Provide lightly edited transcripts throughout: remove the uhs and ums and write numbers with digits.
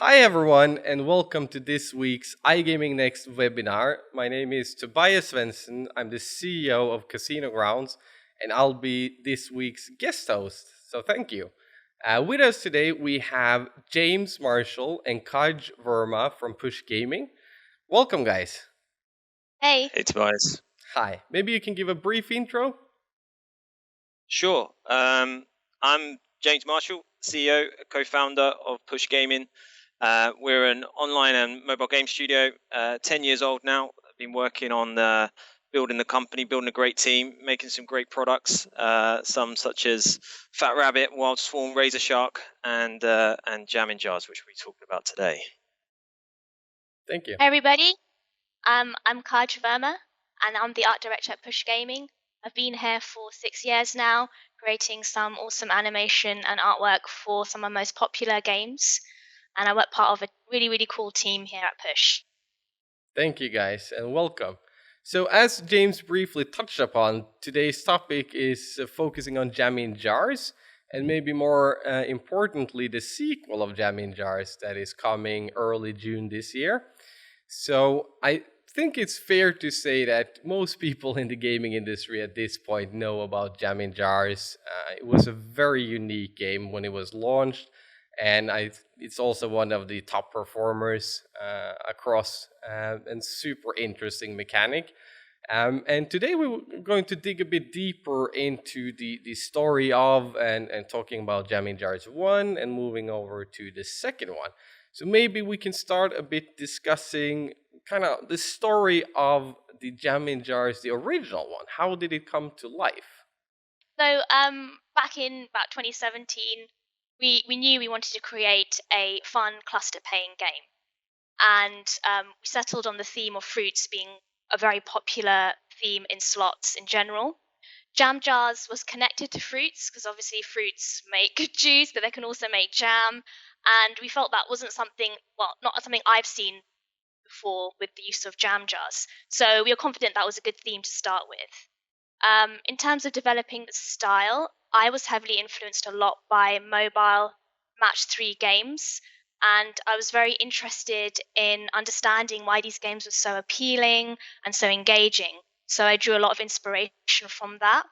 Hi everyone, and welcome to this week's iGaming Next webinar. My name is Tobias Svensen. I'm the CEO of Casino Grounds, and I'll be this week's guest host. So thank you. With us today, we have James Marshall and Kaj Verma from Push Gaming. Welcome, guys. Hey. Hey, Tobias. Hi. Maybe you can give a brief intro? Sure. I'm James Marshall, CEO, co-founder of Push Gaming. We're an online and mobile game studio, 10 years old now. I've been working on building the company, building a great team, making some great products, some such as Fat Rabbit, Wild Swarm, Razor Shark, and Jammin Jars, which we're talking about today. Thank you. Hey everybody, I'm Kajal Verma and I'm the art director at Push Gaming. I've been here for 6 years now, creating some awesome animation and artwork for some of my most popular games. And I work part of a really cool team here at Push. Thank you, guys, and welcome. So, as James briefly touched upon, today's topic is focusing on Jammin Jars, and maybe more importantly, the sequel of Jammin Jars that is coming early June this year. So, I think it's fair to say that most people in the gaming industry at this point know about Jammin Jars. It was a very unique game when it was launched, and it's also one of the top performers across and super interesting mechanic. And today we're going to dig a bit deeper into the story of and talking about Jammin Jars 1 and moving over to the second one. So maybe we can start a bit discussing kind of the story of the Jammin Jars, the original one. How did it come to life? So back in about 2017, we knew we wanted to create a fun cluster paying game. And we settled on the theme of fruits being a very popular theme in slots in general. Jam jars was connected to fruits because obviously fruits make juice, but they can also make jam. And we felt that wasn't something, well, not something I've seen before with the use of jam jars. So we were confident that was a good theme to start with. In terms of developing the style, I was heavily influenced a lot by mobile match 3 games, and I was very interested in understanding why these games were so appealing and so engaging. So I drew a lot of inspiration from that.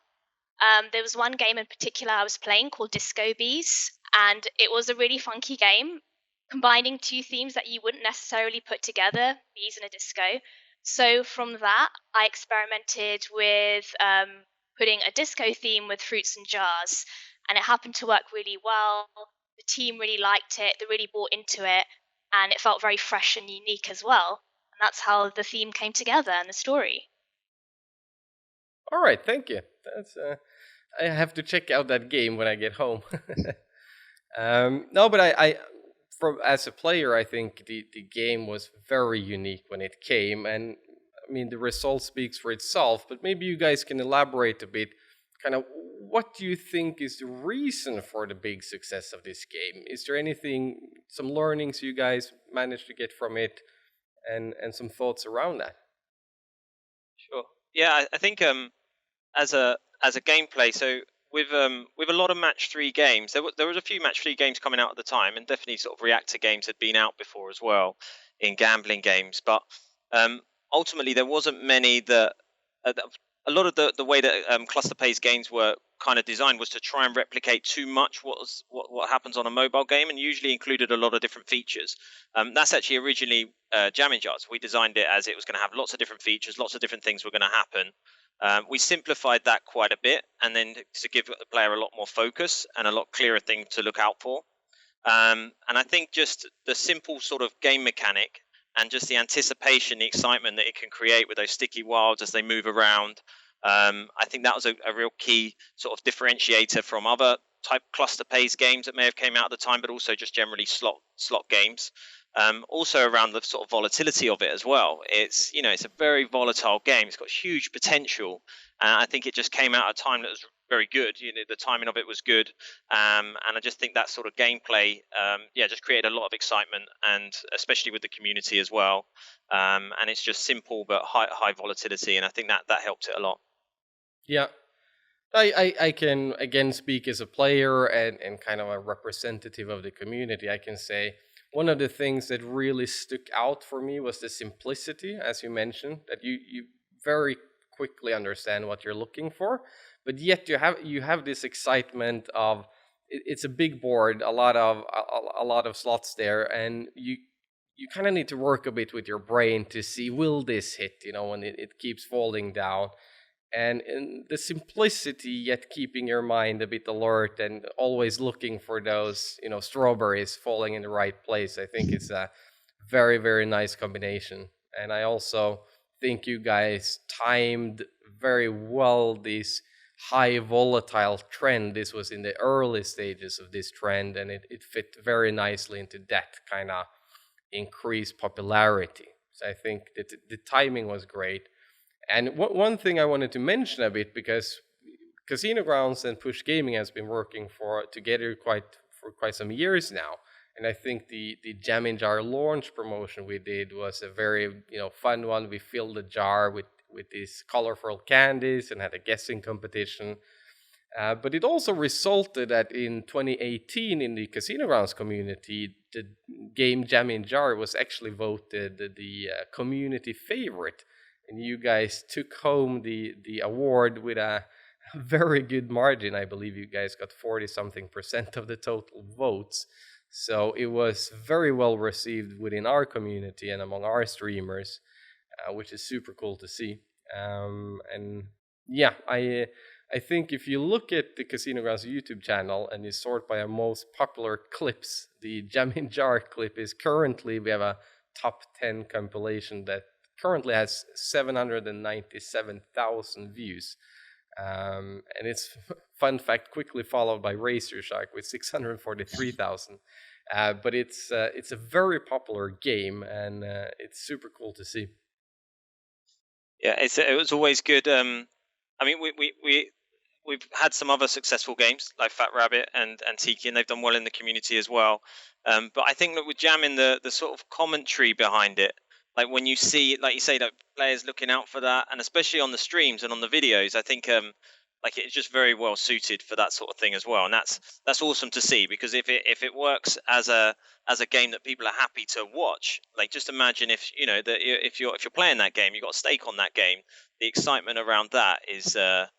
There was one game in particular I was playing called Disco Bees, and it was a really funky game, combining two themes that you wouldn't necessarily put together, bees and a disco. So from that, I experimented with putting a disco theme with fruits and jars, and it happened to work really well. The team really liked it, they really bought into it, and it felt very fresh and unique as well. And that's how the theme came together and the story. All right, thank you. That's I have to check out that game when I get home. No, but I from as a player, I think the game was very unique when it came, and I mean the result speaks for itself. But maybe you guys can elaborate a bit. Kind of, what do you think is the reason for the big success of this game? Is there anything, some learnings you guys managed to get from it, and some thoughts around that? Sure. Yeah, I think as a gameplay, so with a lot of match 3 games, there was a few match 3 games coming out at the time, and definitely sort of reactor games had been out before as well in gambling games, but ultimately there wasn't many that a lot of the way that cluster pays games were kind of designed was to try and replicate too much what happens on a mobile game, and usually included a lot of different features. That's actually originally Jammin Jars. We designed it as it was going to have lots of different features, lots of different things were going to happen. We simplified that quite a bit, and then to give the player a lot more focus and a lot clearer thing to look out for. And I think just the simple sort of game mechanic and just the anticipation, the excitement that it can create with those sticky wilds as they move around. I think that was a real key sort of differentiator from other type cluster pays games that may have came out at the time, but also just generally slot games. Also around the sort of volatility of it as well. It's it's a very volatile game. It's got huge potential, and I think it just came out at a time that was very good. The timing of it was good, and I just think that sort of gameplay, just created a lot of excitement, and especially with the community as well. And it's just simple but high volatility, and I think that helped it a lot. Yeah, I can again speak as a player and kind of a representative of the community. I can say one of the things that really stuck out for me was the simplicity, as you mentioned, that you very quickly understand what you're looking for, but yet you have this excitement of it's a big board, a lot of slots there, and you kind of need to work a bit with your brain to see, will this hit, when it keeps falling down. And in the simplicity, yet keeping your mind a bit alert and always looking for those strawberries falling in the right place. I think it's a very, very nice combination. And I also think you guys timed very well this high volatile trend. This was in the early stages of this trend, and it fit very nicely into that kind of increased popularity. So I think that the timing was great. And one thing I wanted to mention a bit, because Casino Grounds and Push Gaming has been working together for quite some years now, and I think the Jammin Jar launch promotion we did was a very fun one. We filled the jar with these colorful candies and had a guessing competition. But it also resulted that in 2018, in the Casino Grounds community, the game Jammin Jar was actually voted the community favorite, and you guys took home the award with a very good margin. I believe you guys got 40 something percent of the total votes. So it was very well received within our community and among our streamers, which is super cool to see. And yeah, I think if you look at the Casino Grounds YouTube channel and you sort by our most popular clips, the Jammin Jar clip is currently, we have a top 10 compilation that currently has 797,000 views. And it's, fun fact, quickly followed by Razor Shark with 643,000. But it's a very popular game, and it's super cool to see. Yeah, it was always good. I mean, we've had some other successful games like Fat Rabbit and Tiki, and they've done well in the community as well. But I think that with Jammin, the sort of commentary behind it, like when you see, like you say, that players looking out for that, and especially on the streams and on the videos, I think like it's just very well suited for that sort of thing as well, and that's awesome to see, because if it works as a game that people are happy to watch, like just imagine if if you're playing that game, you've got a stake on that game, the excitement around that is a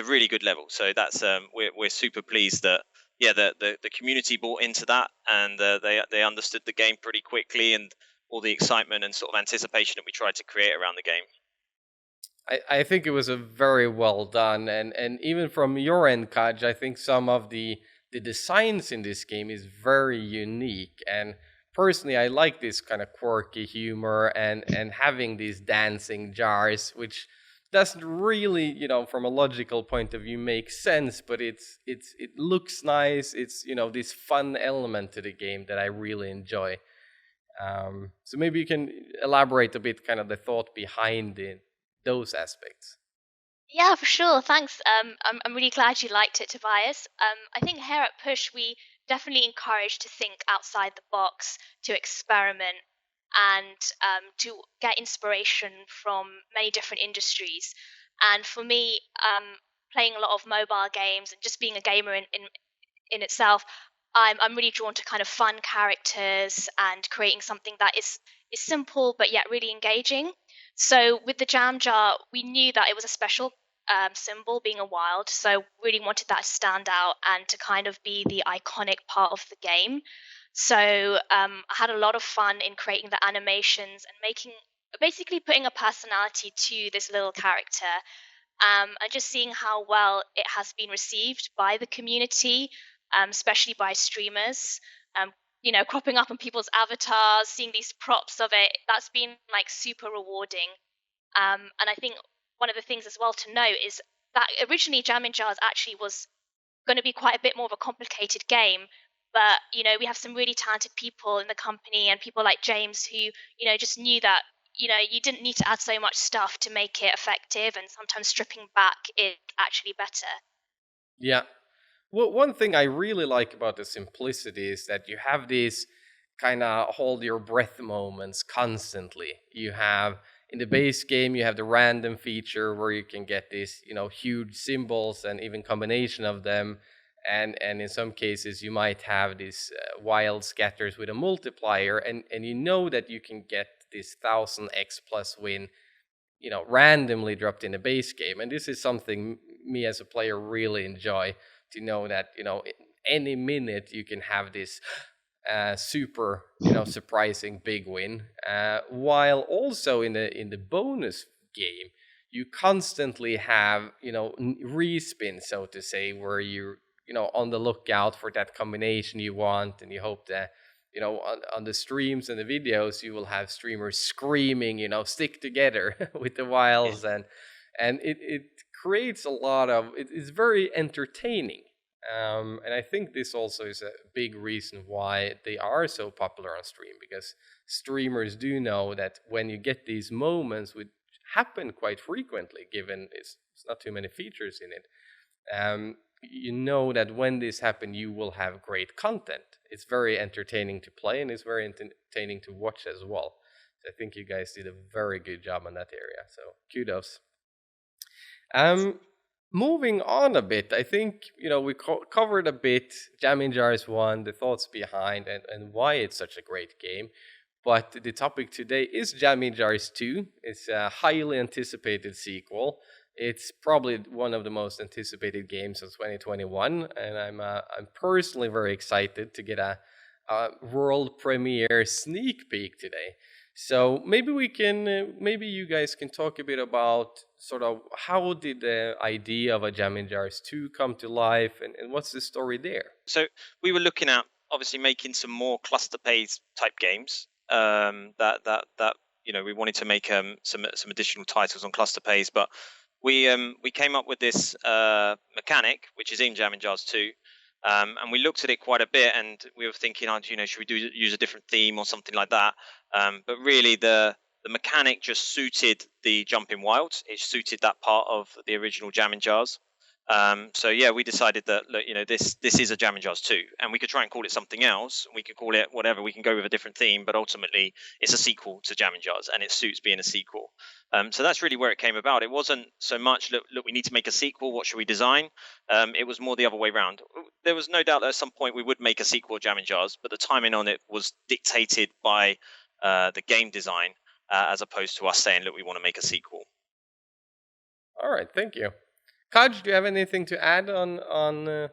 really good level. So that's we're super pleased that the community bought into that, and they understood the game pretty quickly, and all the excitement and sort of anticipation that we tried to create around the game. I think it was a very well done, and even from your end, Kaj, I think some of the designs in this game is very unique. And personally, I like this kind of quirky humor and having these dancing jars, which doesn't really, from a logical point of view, make sense, but it looks nice. It's this fun element to the game that I really enjoy. So maybe you can elaborate a bit, kind of the thought behind those aspects. Yeah, for sure. Thanks. I'm really glad you liked it, Tobias. I think here at Push, we definitely encourage to think outside the box, to experiment, and to get inspiration from many different industries. And for me, playing a lot of mobile games and just being a gamer in itself, I'm really drawn to kind of fun characters and creating something that is simple but yet really engaging. So with the jam jar, we knew that it was a special symbol, being a wild. So really wanted that to stand out and to kind of be the iconic part of the game. So I had a lot of fun in creating the animations and basically putting a personality to this little character, and just seeing how well it has been received by the community, especially by streamers. Cropping up on people's avatars, seeing these props of it, that's been like super rewarding. And I think one of the things as well to note is that originally Jammin Jars actually was going to be quite a bit more of a complicated game. But we have some really talented people in the company, and people like James who just knew that you didn't need to add so much stuff to make it effective, and sometimes stripping back is actually better. Yeah. Well, one thing I really like about the simplicity is that you have these kind of hold your breath moments constantly. You have, in the base game, you have the random feature where you can get these, huge symbols and even combination of them. and in some cases you might have these wild scatters with a multiplier, and you know that you can get this 1000x plus win, randomly dropped in a base game. And this is something me as a player really enjoy, to know that any minute you can have this super surprising big win, while also in the bonus game you constantly have respin, so to say, where you're on the lookout for that combination you want, and you hope that on the streams and the videos you will have streamers screaming stick together with the wilds, and it creates a lot of it's very entertaining. And I think this also is a big reason why they are so popular on stream, because streamers do know that when you get these moments, which happen quite frequently given it's not too many features in it, you know that when this happens you will have great content. It's very entertaining to play, and it's very entertaining to watch as well. So I think you guys did a very good job on that area, so kudos. Moving on a bit, I think we covered a bit Jammin Jars 1, the thoughts behind, and why it's such a great game. But the topic today is Jammin Jars 2. It's a highly anticipated sequel. It's probably one of the most anticipated games of 2021, and I'm personally very excited to get a world premiere sneak peek today. So maybe maybe you guys can talk a bit about sort of how did the idea of a Jammin Jars 2 come to life, and what's the story there? So we were looking at obviously making some more cluster pays type games. That we wanted to make some additional titles on cluster pays, but we came up with this mechanic which is in Jammin Jars 2. And we looked at it quite a bit, and we were thinking, should we use a different theme or something like that? But really, the mechanic just suited the jumping wilds. It suited that part of the original Jammin Jars. So yeah, we decided that look, this is a Jammin Jars 2, and we could try and call it something else. We could call it whatever. We can go with a different theme, but ultimately, it's a sequel to Jammin Jars, and it suits being a sequel. So that's really where it came about. It wasn't so much look, we need to make a sequel. What should we design? It was more the other way around. There was no doubt that at some point we would make a sequel of Jammin Jars, but the timing on it was dictated by the game design, as opposed to us saying, look, we want to make a sequel. All right, thank you. Kaj, do you have anything to add on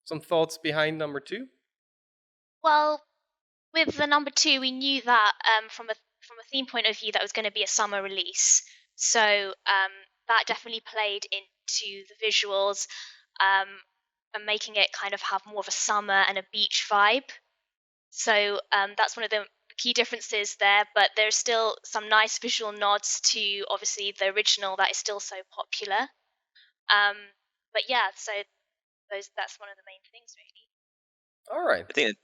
some thoughts behind number 2? Well, with the number 2, we knew that from a theme point of view that was going to be a summer release. So that definitely played into the visuals, and making it kind of have more of a summer and a beach vibe. So that's one of the key differences there, but there's still some nice visual nods to obviously the original that is still so popular. But yeah, so that's one of the main things really. All right. I think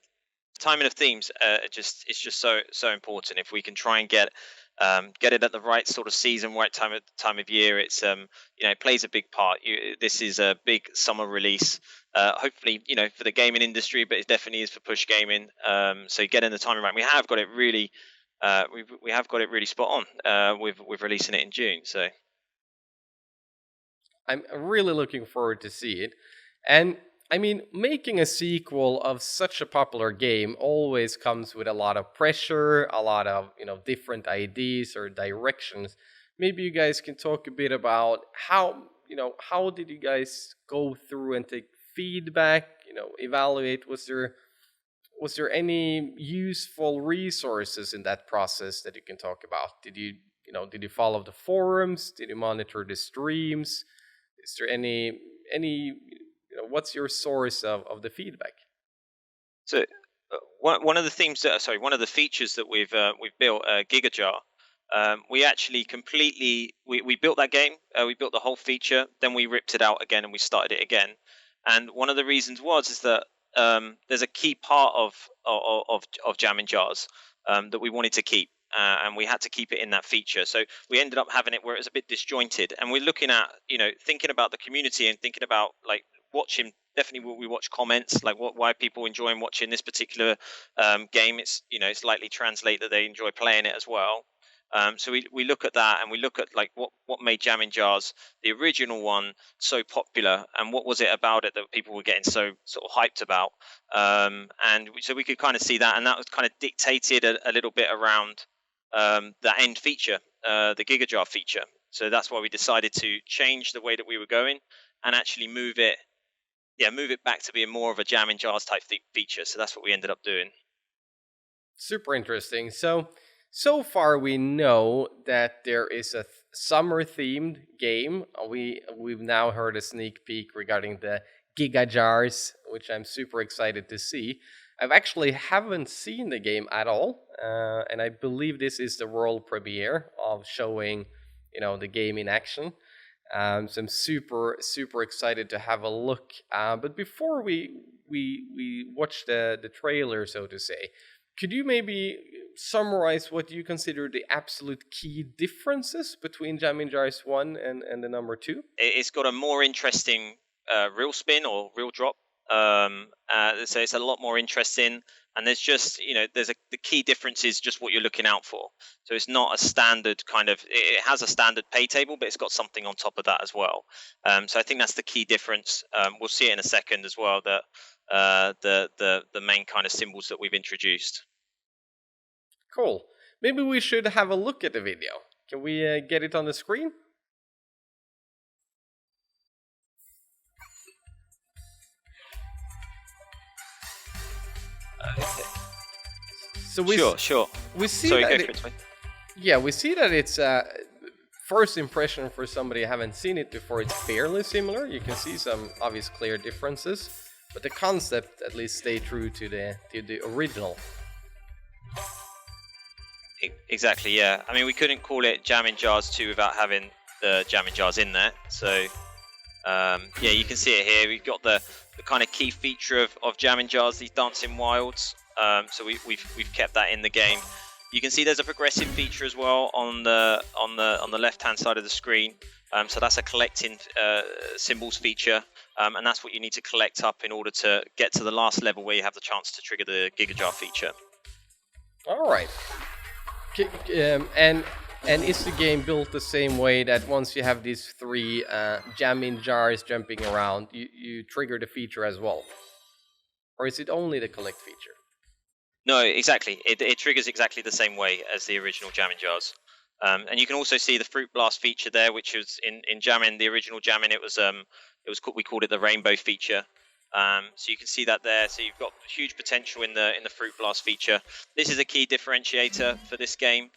timing of themes it's just so important. If we can try and get it at the right sort of season, right time of year, it's it plays a big part. This is a big summer release, hopefully for the gaming industry, but it definitely is for push gaming. So getting the timing right, we have got it really we have got it really spot on with releasing it in June. So I'm really looking forward to see it. And I mean, making a sequel of such a popular game always comes with a lot of pressure, a lot of, different ideas or directions. Maybe you guys can talk a bit about how did you guys go through and take feedback, evaluate, was there any useful resources in that process that you can talk about? Did you follow the forums? Did you monitor the streams? Is there any what's your source of the feedback? So one of the one of the features that we've built, GigaJar, we actually we built that game. We built the whole feature, then we ripped it out again and we started it again. And one of the reasons is that there's a key part of Jammin Jars that we wanted to keep. And we had to keep it in that feature. So we ended up having it where it was a bit disjointed. And we're looking at, thinking about the community and thinking about like watching. Definitely, we watch comments like why people enjoying watching this particular game. It's it's likely translate that they enjoy playing it as well. So we look at that, and we look at like what made Jammin Jars, the original one, so popular, and what was it about it that people were getting so sort of hyped about. So we could kind of see that, and that was kind of dictated a little bit around that end feature, the GigaJar feature. So that's why we decided to change the way that we were going and actually move it back to being more of a Jammin Jars type feature. So that's what we ended up doing. Super interesting. So far we know that there is a summer themed game. We've now heard a sneak peek regarding the Giga Jars, which I'm super excited to see. I've actually haven't seen the game at all, and I believe this is the world premiere of showing, the game in action. So I'm super excited to have a look. But before we watch the trailer, so to say, could you maybe summarize what you consider the absolute key differences between Jammin Jars 1 and the number 2? It's got a more interesting reel spin or reel drop. So it's a lot more interesting. And there's just, the key difference is just what you're looking out for. So it's not a standard kind of, it has a standard pay table, but it's got something on top of that as well. So I think that's the key difference. We'll see it in a second as well, that the main kind of symbols that we've introduced. Cool. Maybe we should have a look at the video. Can we get it on the screen? Okay. So Sure. We see Sorry, that go for it. yeah, we see that it's first impression for somebody who haven't seen it before. It's fairly similar. You can see some obvious clear differences, but the concept at least stay true to the original. Exactly, yeah. I mean, we couldn't call it Jammin Jars 2 without having the Jammin Jars in there. So, yeah, you can see it here. We've got the kind of key feature of Jammin Jars, these dancing wilds. So we've kept that in the game. You can see there's a progressive feature as well on the left-hand side of the screen. So that's a collecting symbols feature, and that's what you need to collect up in order to get to the last level where you have the chance to trigger the GigaJar feature. All right. And is the game built the same way that once you have these three Jammin Jars jumping around, you trigger the feature as well? Or is it only the collect feature? No, exactly. It triggers exactly the same way as the original Jammin Jars. And you can also see the Fruit Blast feature there, which was in Jammin, the original Jammin. We called it the Rainbow feature. So you can see that there. So you've got huge potential in the Fruit Blast feature. This is a key differentiator for this game.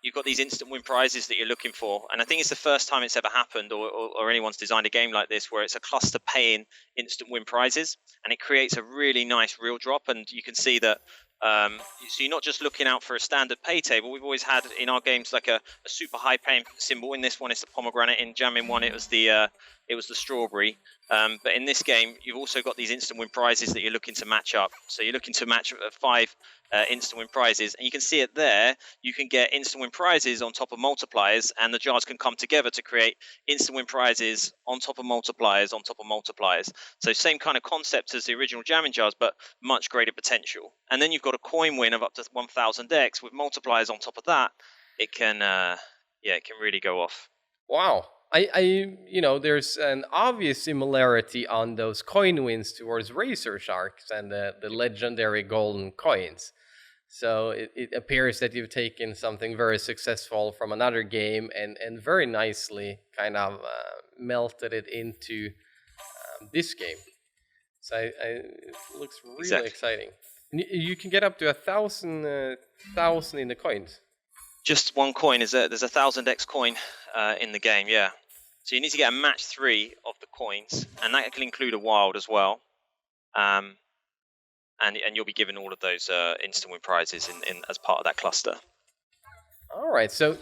You've got these instant win prizes that you're looking for, and I think it's the first time it's ever happened, or anyone's designed a game like this, where it's a cluster paying instant win prizes, and it creates a really nice reel drop. And you can see that. So you're not just looking out for a standard pay table. We've always had in our games like a super high paying symbol. In this one, it's the pomegranate. In Jammin 1, it was the strawberry. But in this game, you've also got these instant win prizes that you're looking to match up. So you're looking to match 5 instant win prizes, and you can see it there. You can get instant win prizes on top of multipliers, and the jars can come together to create instant win prizes on top of multipliers on top of multipliers. So same kind of concept as the original Jammin Jars, but much greater potential. And then you've got a coin win of up to 1000x with multipliers on top of that. It can really go off. Wow. There's an obvious similarity on those coin wins towards Razor Sharks and the legendary golden coins. So it appears that you've taken something very successful from another game and very nicely kind of melted it into this game. So it looks really exciting. You can get up to 1,000 in the coins. Just one coin. There's a 1000x coin in the game, yeah. So you need to get a match 3 of the coins, and that can include a wild as well. And you'll be given all of those instant win prizes in as part of that cluster. All right, so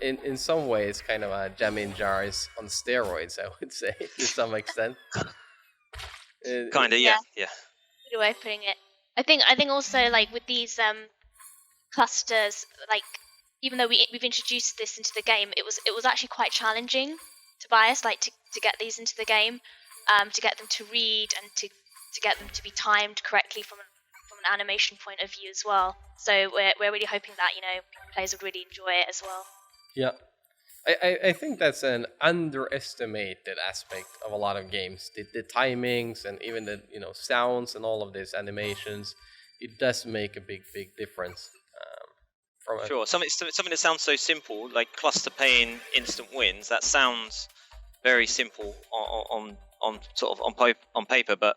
in some ways, kind of a Jammin Jars on steroids, I would say, to some extent. Kind of, yeah. Good way of putting it. I think also like with these clusters, like even though we've introduced this into the game, it was actually quite challenging, Tobias, like to get these into the game, to get them to read and to get them to be timed correctly from an an animation point of view as well. So we're really hoping that players would really enjoy it as well. Yeah. I think that's an underestimated aspect of a lot of games. The timings and even the sounds and all of these animations, it does make a big difference. From a, Sure, something that sounds so simple, like cluster paying instant wins. That sounds very simple on sort of on paper, but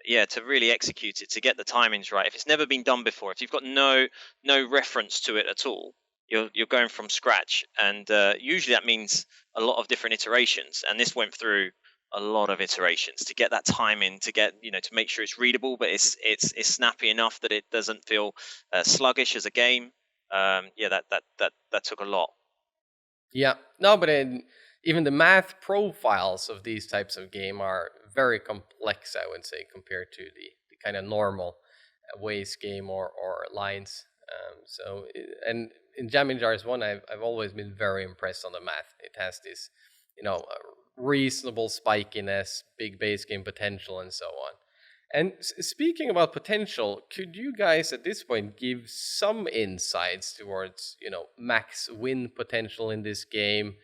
yeah, to really execute it, to get the timings right. If it's never been done before, if you've got no reference to it at all, you're going from scratch, and usually that means a lot of different iterations. And this went through a lot of iterations to get that timing, to get to make sure it's readable, but it's snappy enough that it doesn't feel sluggish as a game. Yeah, that took a lot. yeah, no, but even the math profiles of these types of game are very complex, I would say, compared to the kind of normal ways game or lines. And in Jammin Jars 1, I've always been very impressed on the math. It has this, reasonable spikiness, big base game potential, and so on. And speaking about potential, could you guys at this point give some insights towards, max win potential in this game?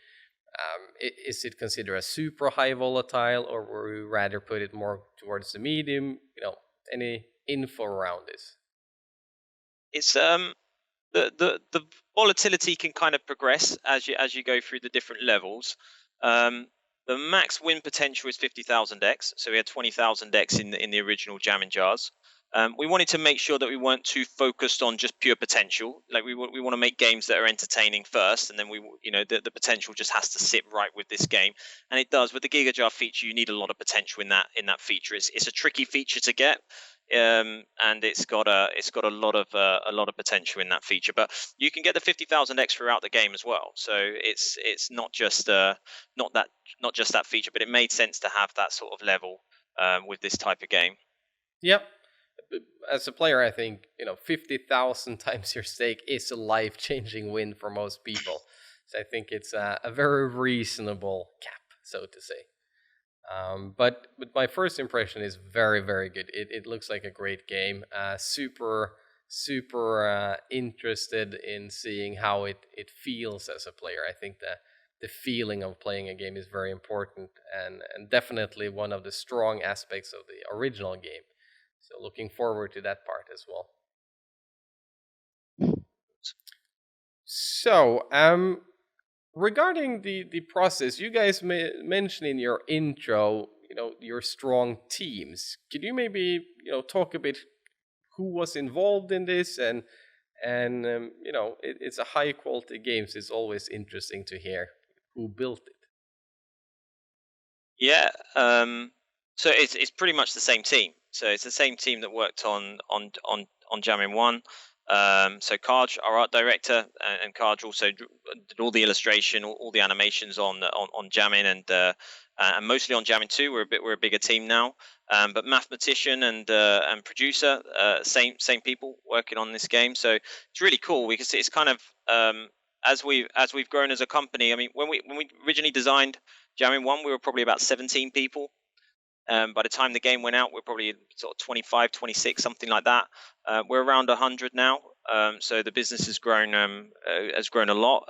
Is it considered a super high volatile, or would you rather put it more towards the medium? Any info around this? It's the volatility can kind of progress as you go through the different levels. The max win potential is 50,000x, so we had 20,000x in the original Jammin Jars. We wanted to make sure that we weren't too focused on just pure potential. Like we want to make games that are entertaining first, and then the potential just has to sit right with this game, and it does. With the Giga Jar feature, you need a lot of potential in that feature. It's a tricky feature to get, and it's got a lot of potential in that feature. But you can get the 50,000x throughout the game as well. So it's not just that feature, but it made sense to have that sort of level with this type of game. Yep. As a player, I think 50,000 times your stake is a life-changing win for most people. So I think it's a very reasonable cap, so to say. But my first impression is very good. It looks like a great game. Super interested in seeing how it feels as a player. I think the feeling of playing a game is very important, and definitely one of the strong aspects of the original game. So looking forward to that part as well. So, regarding the process, you guys mentioned in your intro, your strong teams. Could you maybe talk a bit who was involved in this, and it's a high quality game, so it's always interesting to hear who built it. Yeah, so it's pretty much the same team. So it's the same team that worked on Jammin 1. So Kaj, our art director, and Kaj also did all the illustration, all the animations on Jammin, and mostly on Jammin 2. We're a bigger team now. But mathematician and producer, same people working on this game. So it's really cool because it's kind of as we've grown as a company. I mean, when we originally designed Jammin 1, we were probably about 17 people. By the time the game went out, we're probably sort of 25, 26, something like that. We're around 100 now. So the business has grown a lot.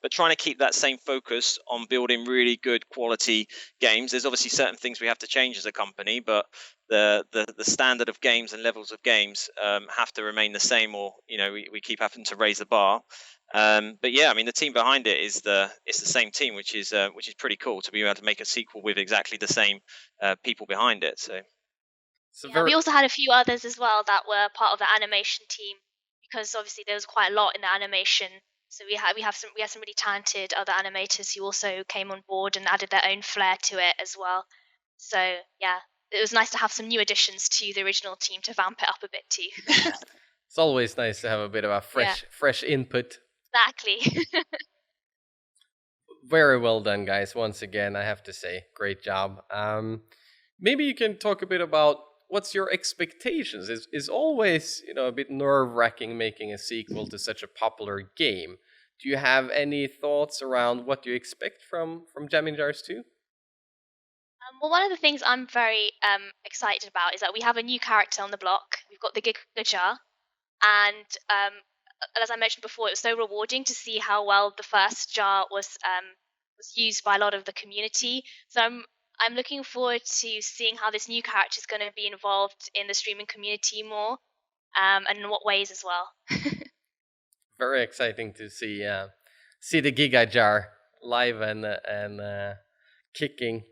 But trying to keep that same focus on building really good quality games. There's obviously certain things we have to change as a company, but the standard of games and levels of games have to remain the same, or we keep having to raise the bar. But yeah, I mean, the team behind it it's the same team, which is pretty cool to be able to make a sequel with exactly the same people behind it. So we also had a few others as well that were part of the animation team, because obviously there was quite a lot in the animation. So we have some really talented other animators who also came on board and added their own flair to it as well. So yeah, it was nice to have some new additions to the original team to vamp it up a bit too. It's always nice to have a bit of a fresh input. Exactly. Very well done, guys. Once again, I have to say, great job. Maybe you can talk a bit about what's your expectations. Is always a bit nerve-wracking making a sequel to such a popular game. Do you have any thoughts around what you expect from Jammin Jars 2? Well, one of the things I'm very excited about is that we have a new character on the block. We've got the Giga Jar, and as I mentioned before, it was so rewarding to see how well the first jar was used by a lot of the community. So I'm looking forward to seeing how this new character is going to be involved in the streaming community more, and in what ways as well. Very exciting to see the Giga Jar live and kicking.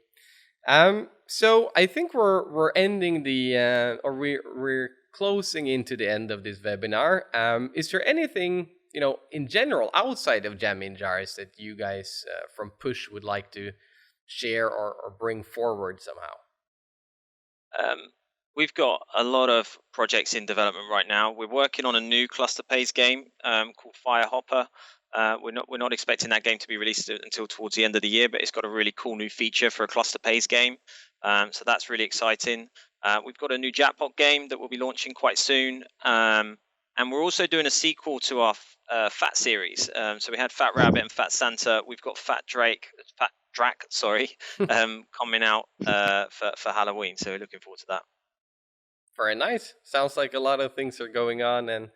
So I think we're ending the or we're closing into the end of this webinar. Is there anything in general outside of Jammin Jars that you guys from Push would like to share or bring forward somehow? We've got a lot of projects in development right now. We're working on a new cluster pays game called Firehopper. We're not expecting that game to be released until towards the end of the year, but it's got a really cool new feature for a cluster pays game. So that's really exciting. We've got a new Jackpot game that we'll be launching quite soon. And we're also doing a sequel to our Fat series. So we had Fat Rabbit and Fat Santa. We've got Fat Drac, coming out for Halloween. So we're looking forward to that. Very nice. Sounds like a lot of things are going on, and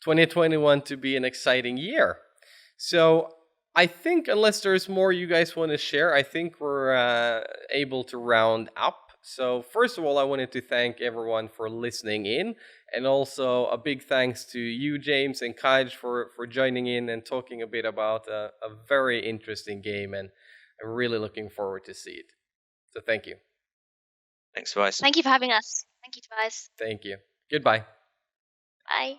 2021 to be an exciting year. So I think, unless there's more you guys want to share, I think we're able to round up. So first of all, I wanted to thank everyone for listening in, and also a big thanks to you, James and Kaj, for joining in and talking a bit about a very interesting game, and I'm really looking forward to see it. So thank you. Thanks, Vice. Thank you for having us. Thank you, Tobias. Thank you. Goodbye. Bye.